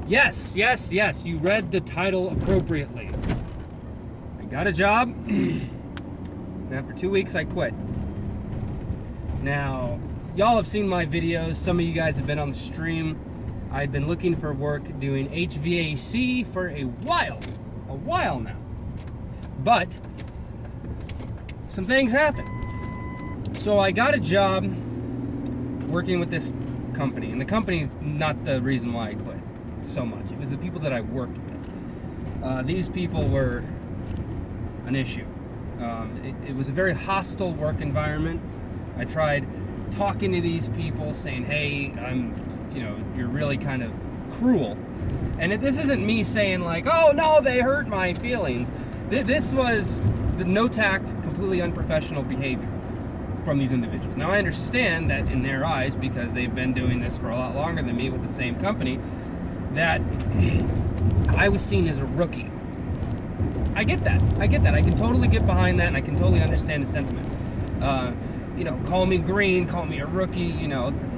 Yes, yes, yes, you read the title appropriately. I got a job. Now, for 2 weeks, I quit. Now, y'all have seen my videos. Some of you guys have been on the stream. I've been looking for work doing HVAC for a while now. But some things happened. So I got a job working with this company, and the company is not the reason why I quit so much. It was the people that I worked with. These people were an issue. It was a very hostile work environment. I tried talking to these people, saying, "Hey, you're really kind of cruel." And this isn't me saying like, "Oh no, they hurt my feelings." This was the no tact, completely unprofessional behavior from these individuals. Now I understand that in their eyes, because they've been doing this for a lot longer than me with the same company, that I was seen as a rookie. I get that. I can totally get behind that, and I can totally understand the sentiment. Call me green, call me a rookie,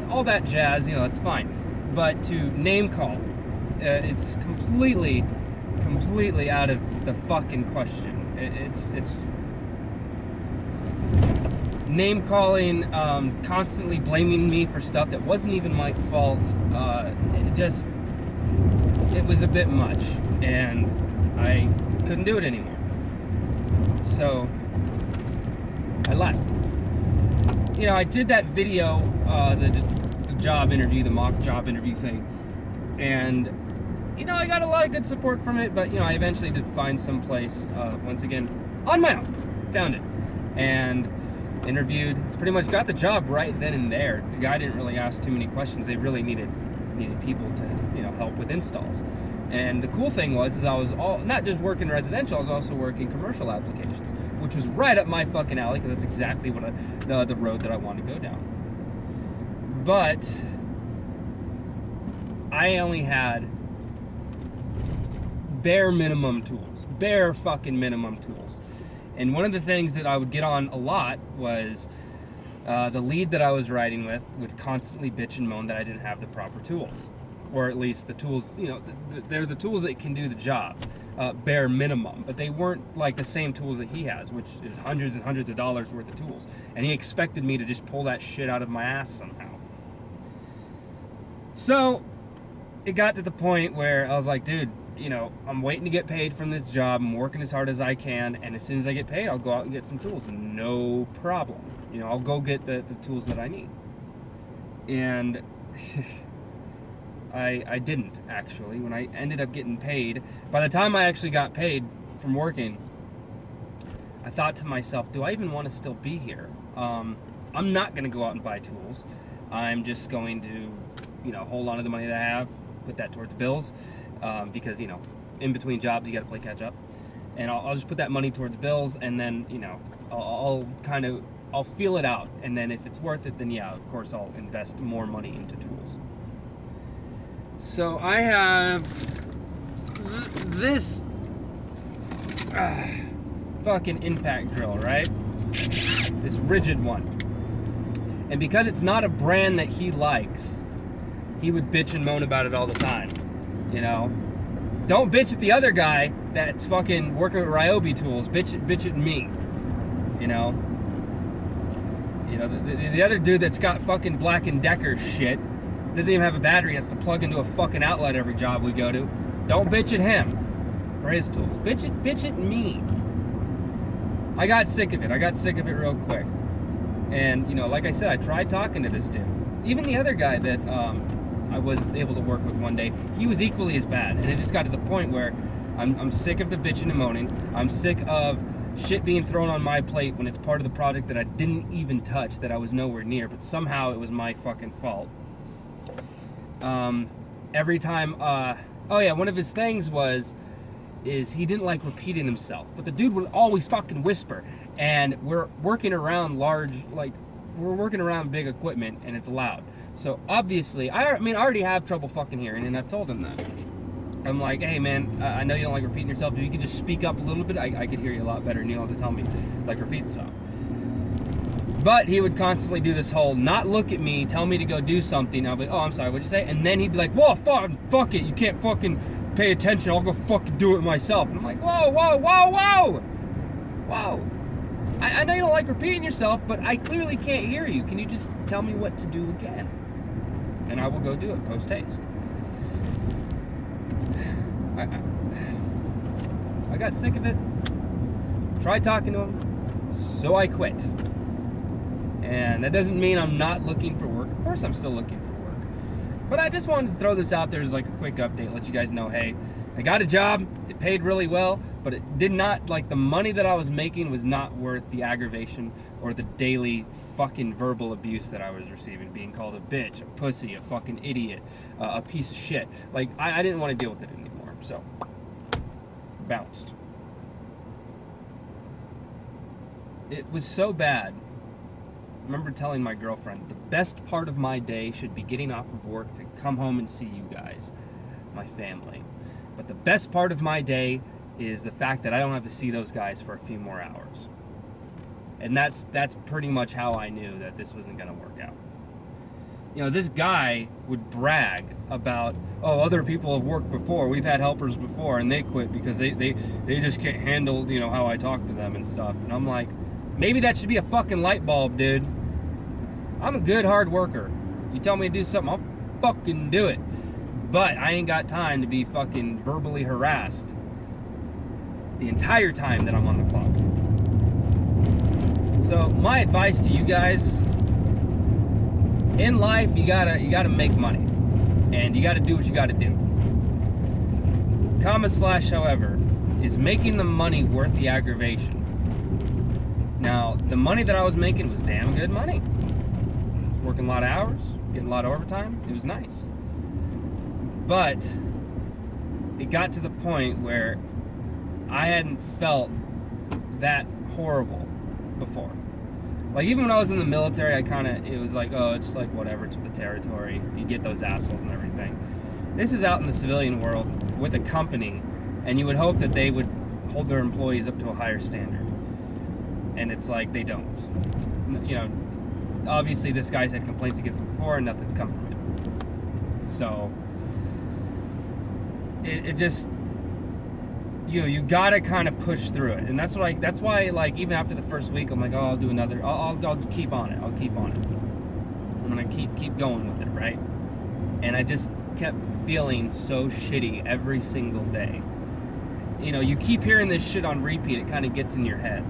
all that jazz, it's fine. But to name call, it's completely out of the fucking question. It's name calling, constantly blaming me for stuff that wasn't even my fault. It was a bit much, and I couldn't do it anymore. So I left. I did that video, the job interview, the mock job interview thing, and I got a lot of good support from it, but I eventually did find some place, once again, on my own, found it, and interviewed, pretty much got the job right then and there. The guy didn't really ask too many questions. They really needed people to, help with installs. And the cool thing was, I was not just working residential, I was also working commercial applications, which was right up my fucking alley, because that's exactly what the road that I want to go down. But I only had bare minimum tools, bare fucking minimum tools. And one of the things that I would get on a lot was the lead that I was riding with would constantly bitch and moan that I didn't have the proper tools. Or at least the tools, they're the tools that can do the job, bare minimum. But they weren't like the same tools that he has, which is hundreds and hundreds of dollars worth of tools. And he expected me to just pull that shit out of my ass somehow. So it got to the point where I was like, dude, I'm waiting to get paid from this job. I'm working as hard as I can, and as soon as I get paid, I'll go out and get some tools. No problem. I'll go get the tools that I need. And I didn't, actually. When I ended up getting paid, by the time I actually got paid from working, I thought to myself, do I even want to still be here? I'm not going to go out and buy tools. I'm just going to, hold on to the money that I have, put that towards bills, because, in between jobs, you got to play catch up. And I'll just put that money towards bills, and then, I'll feel it out. And then if it's worth it, then yeah, of course, I'll invest more money into tools. So I have this fucking impact drill, right? This rigid one. And because it's not a brand that he likes, he would bitch and moan about it all the time. Don't bitch at the other guy that's fucking working with Ryobi tools. Bitch at me. The other dude that's got fucking Black & Decker shit doesn't even have a battery, has to plug into a fucking outlet every job we go to. Don't bitch at him for his tools. Bitch at me. I got sick of it. I got sick of it real quick. And, like I said, I tried talking to this dude. Even the other guy that I was able to work with one day, he was equally as bad. And it just got to the point where I'm sick of the bitching and moaning. I'm sick of shit being thrown on my plate when it's part of the project that I didn't even touch, that I was nowhere near, but somehow it was my fucking fault. Every time, one of his things is he didn't like repeating himself, but the dude would always fucking whisper, and we're working around we're working around big equipment, and it's loud. So obviously, I already have trouble fucking hearing, and I've told him that. I'm like, hey man, I know you don't like repeating yourself, if you could just speak up a little bit, I could hear you a lot better, and you don't have to tell me, repeat stuff. But he would constantly do this whole not look at me, tell me to go do something. I'll be, oh, I'm sorry, what'd you say? And then he'd be like, whoa, fuck it, you can't fucking pay attention, I'll go fucking do it myself. And I'm like, whoa. I know you don't like repeating yourself, but I clearly can't hear you. Can you just tell me what to do again? And I will go do it post haste. I got sick of it. Tried talking to him, so I quit. And that doesn't mean I'm not looking for work. Of course I'm still looking for work. But I just wanted to throw this out there as like a quick update, let you guys know, hey, I got a job, it paid really well, but it did not, like, the money that I was making was not worth the aggravation or the daily fucking verbal abuse that I was receiving, being called a bitch, a pussy, a fucking idiot, a piece of shit. Like, I didn't want to deal with it anymore, so bounced. It was so bad. I remember telling my girlfriend, the best part of my day should be getting off of work to come home and see you guys, my family. But the best part of my day is the fact that I don't have to see those guys for a few more hours. And that's pretty much how I knew that this wasn't going to work out. You know, this guy would brag about, oh, other people have worked before. We've had helpers before, and they quit because they just can't handle, you know, how I talk to them and stuff. And I'm like, maybe that should be a fucking light bulb, dude. I'm a good hard worker. You tell me to do something, I'll fucking do it. But I ain't got time to be fucking verbally harassed the entire time that I'm on the clock. So my advice to you guys, in life you gotta make money, and you gotta do what you gotta do. However, is making the money worth the aggravation? Now, the money that I was making was damn good money. Working a lot of hours, getting a lot of overtime, it was nice. But it got to the point where I hadn't felt that horrible before. Like, even when I was in the military, it was like, oh, it's like whatever, it's the territory. You get those assholes and everything. This is out in the civilian world with a company, and you would hope that they would hold their employees up to a higher standard. And it's like, they don't. You know, obviously this guy's had complaints against him before, and nothing's come from it. So it just, you know, you gotta kind of push through it. And that's why, like, even after the first week, I'm like, oh, I'll do another, I'll keep on it, I'm gonna keep going with it, right? And I just kept feeling so shitty every single day. You know, you keep hearing this shit on repeat, it kind of gets in your head.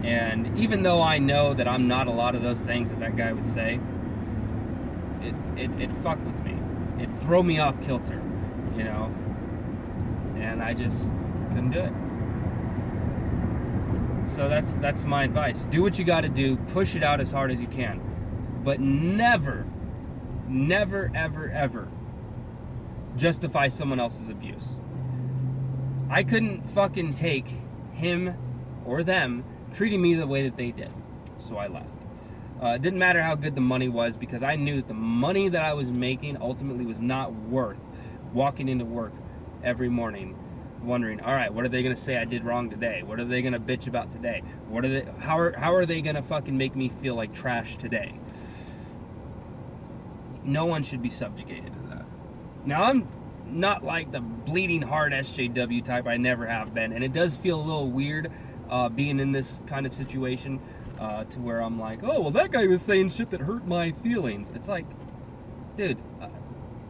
And even though I know that I'm not a lot of those things that guy would say, it fucked with me. It threw me off kilter, you know? And I just couldn't do it. So that's my advice. Do what you gotta do, push it out as hard as you can. But never, ever justify someone else's abuse. I couldn't fucking take him or them treating me the way that they did. So I left. It didn't matter how good the money was, because I knew that the money that I was making ultimately was not worth walking into work every morning wondering, all right, what are they going to say I did wrong today? What are they going to bitch about today? How are they going to fucking make me feel like trash today? No one should be subjugated to that. Now, I'm not like the bleeding heart SJW type. I never have been, and it does feel a little weird being in this kind of situation, to where I'm like, oh, well, that guy was saying shit that hurt my feelings. It's like, dude,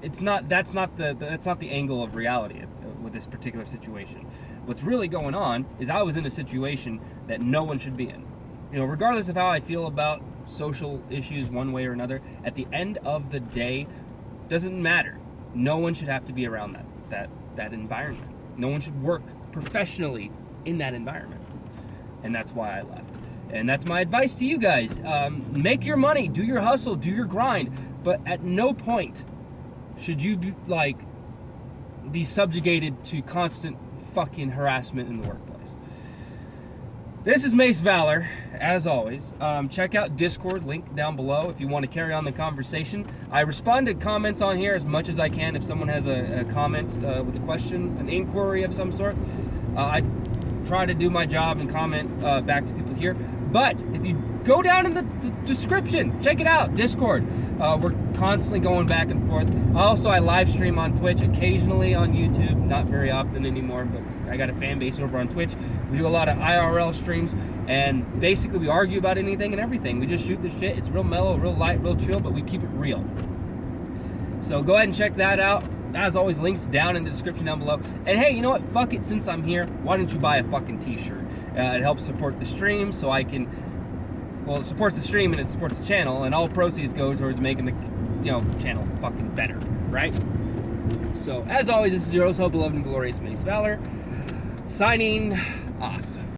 that's not the angle of reality with this particular situation. What's really going on is I was in a situation that no one should be in. You know, regardless of how I feel about social issues one way or another, at the end of the day, doesn't matter. No one should have to be around that environment. No one should work professionally in that environment. And that's why I left. And that's my advice to you guys. Make your money, do your hustle, do your grind, but at no point should you be subjugated to constant fucking harassment in the workplace. This is MaceValor, as always. Check out Discord, link down below, if you want to carry on the conversation. I respond to comments on here as much as I can. If someone has a comment with a question, an inquiry of some sort, I try to do my job and comment back to people here. But if you go down in the description, check it out, Discord. We're constantly going back and forth. Also, I live stream on Twitch, occasionally on YouTube, not very often anymore, but I got a fan base over on Twitch. We do a lot of IRL streams, and basically we argue about anything and everything. We just shoot the shit. It's real mellow, real light, real chill, but we keep it real. So go ahead and check that out. As always, links down in the description down below. And hey, you know what? Fuck it, since I'm here, why don't you buy a fucking t-shirt? It helps support the stream, so I can, well, it supports the stream and it supports the channel, and all proceeds go towards making the, channel fucking better, right? So, as always, this is your so beloved and glorious MaceValor, signing off.